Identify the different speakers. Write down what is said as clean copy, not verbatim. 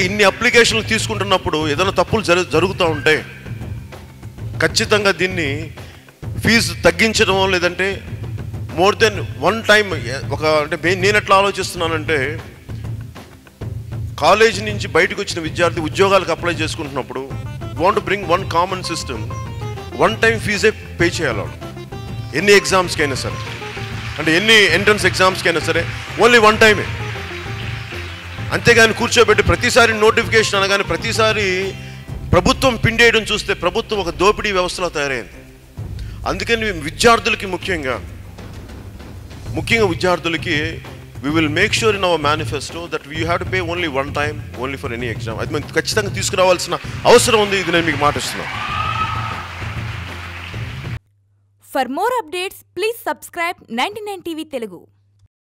Speaker 1: ఇన్ని అప్లికేషన్లు తీసుకుంటున్నప్పుడు ఏదైనా తప్పులు జరుగుతూ ఉంటే ఖచ్చితంగా దీన్ని ఫీజు తగ్గించడం, లేదంటే మోర్ దెన్ వన్ టైం అంటే నేను ఎట్లా ఆలోచిస్తున్నానంటే, కాలేజ్ నుంచి బయటకు వచ్చిన విద్యార్థి ఉద్యోగాలకు అప్లై చేసుకుంటున్నప్పుడు want to bring one common system, one time ఫీజే పే చేయాలి ఎన్ని ఎగ్జామ్స్కి అయినా సరే, అంటే ఎన్ని ఎంట్రన్స్ ఎగ్జామ్స్కి అయినా సరే ఓన్లీ వన్ టైమే. అంతేగాని కూర్చోబెట్టి ప్రతిసారి నోటిఫికేషన్ అనగానే ప్రతిసారి ప్రభుత్వం పిండేయడం చూస్తే ప్రభుత్వం ఒక దోపిడీ వ్యవస్థలో తయారైంది. అందుకని విద్యార్థులకి ముఖ్యంగా విద్యార్థులకి we will make sure in our manifesto that we have to pay only one time only for any exam. అది మనం ఖచ్చితంగా తీసుకురావాల్సిన అవసరం ఉంది. ఇది నేను మీకు మాటిస్తున్నాను.
Speaker 2: For more updates, please subscribe 99 TV Telugu.